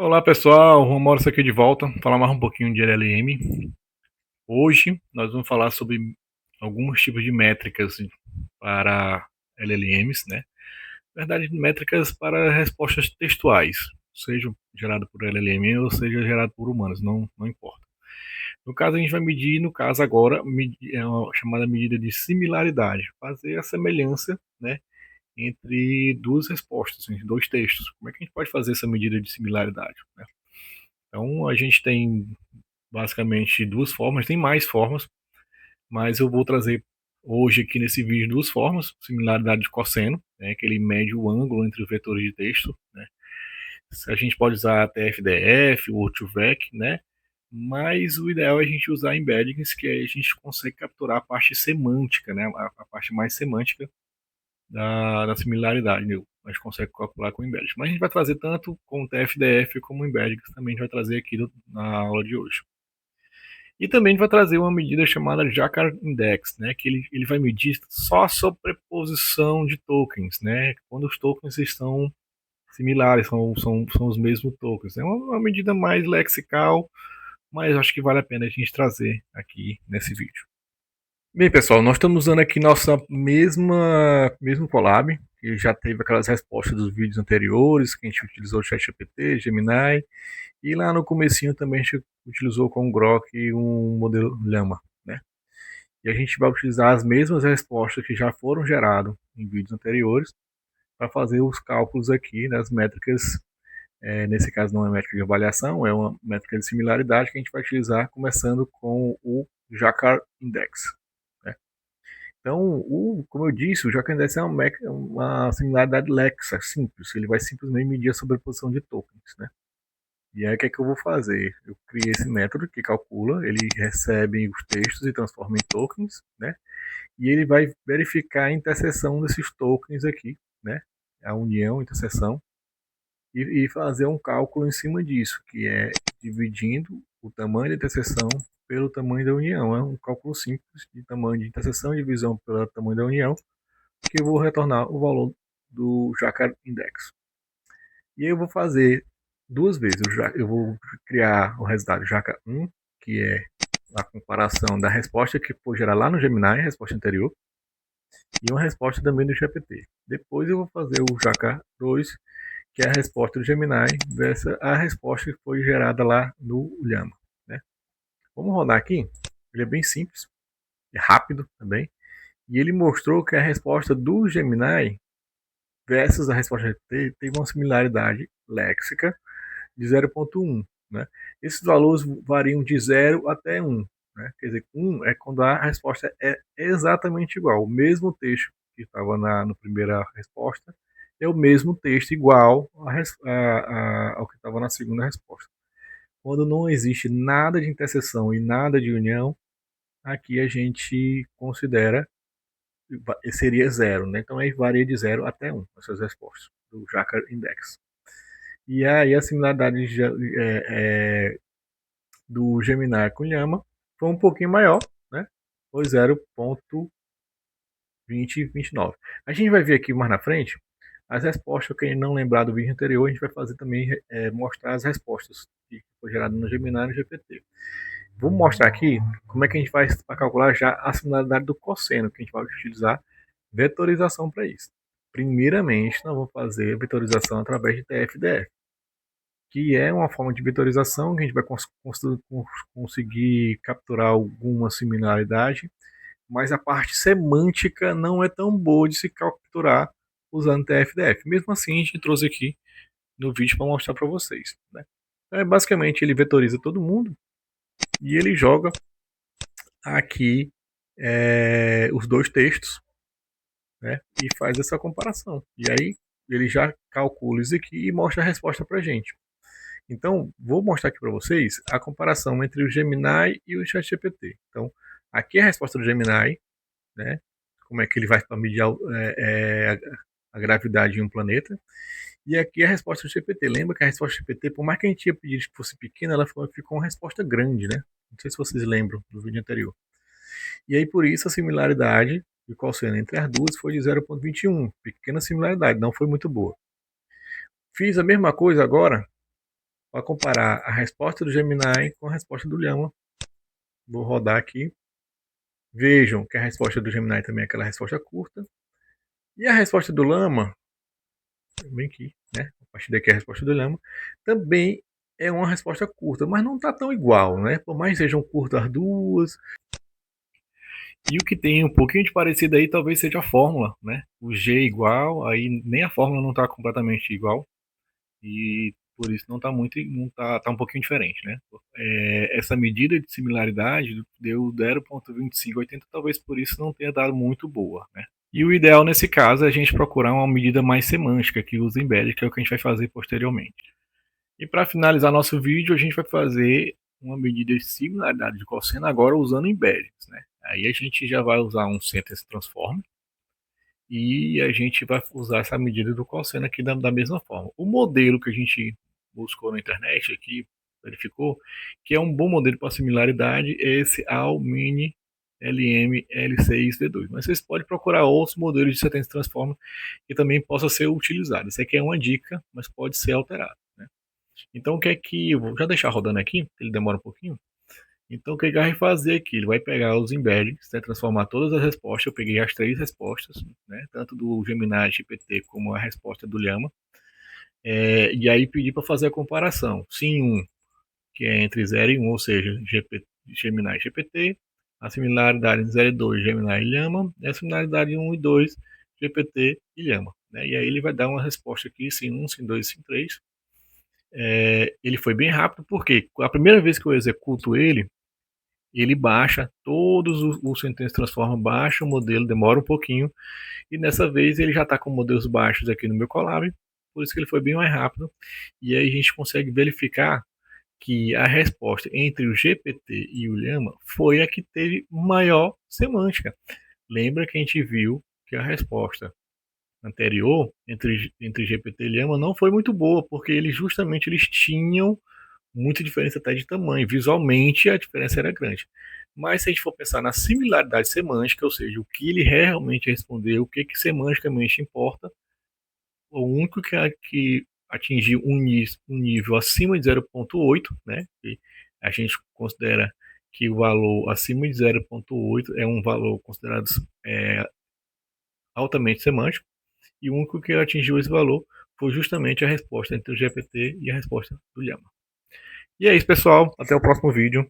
Olá pessoal, Romero aqui de volta, falar mais um pouquinho de LLM. Hoje nós vamos falar sobre alguns tipos de métricas para LLMs, né? Na verdade, métricas para respostas textuais, seja gerado por LLM ou seja gerado por humanos, não importa. No caso, a gente vai medir, no caso agora, é uma chamada medida de similaridade, fazer a semelhança, né, entre duas respostas, entre dois textos. Como é que a gente pode fazer essa medida de similaridade, né? Então, a gente tem basicamente duas formas, tem mais formas, mas eu vou trazer hoje aqui nesse vídeo duas formas: similaridade de cosseno, né, que ele mede o ângulo entre os vetores de texto, né. A gente pode usar TF-DF ou 2vec, né, mas o ideal é a gente usar embeddings, que aí a gente consegue capturar a parte semântica, né, a parte mais semântica da similaridade, né, a gente consegue calcular com embeddings. Mas a gente vai trazer tanto com TF-DF como embeddings, também a gente vai trazer aqui na aula de hoje. E também vai trazer uma medida chamada Jacquard Index, né, que ele vai medir só a sobreposição de tokens, né, quando os tokens estão similares, são os mesmos tokens. É uma medida mais lexical, mas acho que vale a pena a gente trazer aqui nesse vídeo. Bem, pessoal, nós estamos usando aqui nossa mesmo Colab, que já teve aquelas respostas dos vídeos anteriores, que a gente utilizou o ChatGPT, Gemini, e lá no comecinho também a gente utilizou com o Grok um modelo Llama, né? E a gente vai utilizar as mesmas respostas que já foram geradas em vídeos anteriores para fazer os cálculos aqui das métricas. Nesse caso não é métrica de avaliação, é uma métrica de similaridade que a gente vai utilizar começando com o Jacquard Index, né? Então, como eu disse, o Jacquard Index é uma similaridade lexa, simples. Ele vai simplesmente medir a sobreposição de tokens, né? E aí o que é que eu vou fazer? Eu criei esse método que calcula, ele recebe os textos e transforma em tokens, né? E ele vai verificar a interseção desses tokens aqui, né? A união, a interseção, e fazer um cálculo em cima disso, que é dividindo o tamanho da interseção pelo tamanho da união. É um cálculo simples de tamanho de interseção e divisão pelo tamanho da união, que eu vou retornar o valor do Jacquard Index. E eu vou fazer duas vezes. Eu vou criar o resultado Jaca 1, que é a comparação da resposta que foi gerada lá no Gemini, a resposta anterior, e uma resposta também do GPT. Depois eu vou fazer o Jaca 2, que é a resposta do Gemini versus a resposta que foi gerada lá no Llama, né? Vamos rodar aqui. Ele é bem simples, é rápido também. E ele mostrou que a resposta do Gemini versus a resposta do GPT teve uma similaridade léxica de 0,1. Né? Esses valores variam de 0 até 1. Né? Quer dizer, 1 é quando a resposta é exatamente igual. O mesmo texto que estava na primeira resposta é o mesmo texto igual ao que estava na segunda resposta. Quando não existe nada de interseção e nada de união, aqui a gente considera seria 0. Né? Então aí varia de 0 até 1 essas respostas do Jacquard Index. E aí a similaridade do Gemini com Llama foi um pouquinho maior, né? Foi 0,2029. A gente vai ver aqui mais na frente as respostas. Quem não lembrar do vídeo anterior, a gente vai fazer também mostrar as respostas que foi gerado no Gemini e no GPT. Vou mostrar aqui como é que a gente faz para calcular já a similaridade do cosseno, que a gente vai utilizar vetorização para isso. Primeiramente, nós vamos fazer vetorização através de TF-DF, que é uma forma de vetorização que a gente vai conseguir capturar alguma similaridade, mas a parte semântica não é tão boa de se capturar usando TF-DF. Mesmo assim, a gente trouxe aqui no vídeo para mostrar para vocês, né? Basicamente, ele vetoriza todo mundo e ele joga aqui os dois textos, né? E faz essa comparação. E aí ele já calcula isso aqui e mostra a resposta para a gente. Então, vou mostrar aqui para vocês a comparação entre o Gemini e o ChatGPT. Então, aqui é a resposta do Gemini, né? Como é que ele vai medir a gravidade em um planeta. E aqui é a resposta do GPT. Lembra que a resposta do GPT, por mais que a gente tinha pedido que fosse pequena, ela ficou uma resposta grande, né? Não sei se vocês lembram do vídeo anterior. E aí, por isso, a similaridade de cosseno entre as duas foi de 0,21. Pequena similaridade, não foi muito boa. Fiz a mesma coisa agora para comparar a resposta do Gemini com a resposta do Llama. Vou rodar aqui. Vejam que a resposta do Gemini também é aquela resposta curta. E a resposta do Llama, bem aqui, né? A partir daqui a resposta do Llama, também é uma resposta curta, mas não está tão igual, né? Por mais que sejam curtas as duas. E o que tem um pouquinho de parecido aí talvez seja a fórmula, né? O G igual, aí nem a fórmula não está completamente igual. E por isso não está muito, não tá um pouquinho diferente, né? Essa medida de similaridade deu 0,2580, talvez por isso não tenha dado muito boa, né? E o ideal nesse caso é a gente procurar uma medida mais semântica que usa embedded, que é o que a gente vai fazer posteriormente. E para finalizar nosso vídeo, a gente vai fazer uma medida de similaridade de cosseno agora usando embeddings, né? Aí a gente já vai usar um sentence transform e a gente vai usar essa medida do cosseno aqui da mesma forma. O modelo que a gente buscou na internet aqui, verificou, que é um bom modelo para similaridade, é esse AL-Mini LM L6V2. Mas vocês podem procurar outros modelos de sentence transform que também possa ser utilizado. Isso aqui é uma dica, mas pode ser alterado, né? Então o que é que eu vou já deixar rodando aqui, ele demora um pouquinho. Então o que ele vai fazer aqui? Ele vai pegar os embeddings, né, transformar todas as respostas. Eu peguei as 3 respostas, né, tanto do Gemini GPT como a resposta do Llama, e aí pedir para fazer a comparação. Sim, 1, que é entre 0 e 1, ou seja, Gemini e GPT, a similaridade em 0 e 2, Gemini e Llama, e a similaridade em 1 e 2, GPT e Llama. Né, e aí ele vai dar uma resposta aqui, sim 1, sim 2, sim 3. Ele foi bem rápido, porque a primeira vez que eu executo ele baixa todos os Sentence Transform, baixa o modelo, demora um pouquinho, e dessa vez ele já está com modelos baixos aqui no meu Colab, por isso que ele foi bem mais rápido, e aí a gente consegue verificar que a resposta entre o GPT e o Llama foi a que teve maior semântica. Lembra que a gente viu que a resposta anterior entre GPT e Llama não foi muito boa, porque eles tinham muita diferença até de tamanho. Visualmente a diferença era grande. Mas se a gente for pensar na similaridade semântica, ou seja, o que ele realmente respondeu, o que semanticamente importa, o único que atingiu um nível acima de 0,8, né? E a gente considera que o valor acima de 0,8 é um valor considerado altamente semântico, e o único que atingiu esse valor foi justamente a resposta entre o GPT e a resposta do Llama. E é isso, pessoal. Até o próximo vídeo.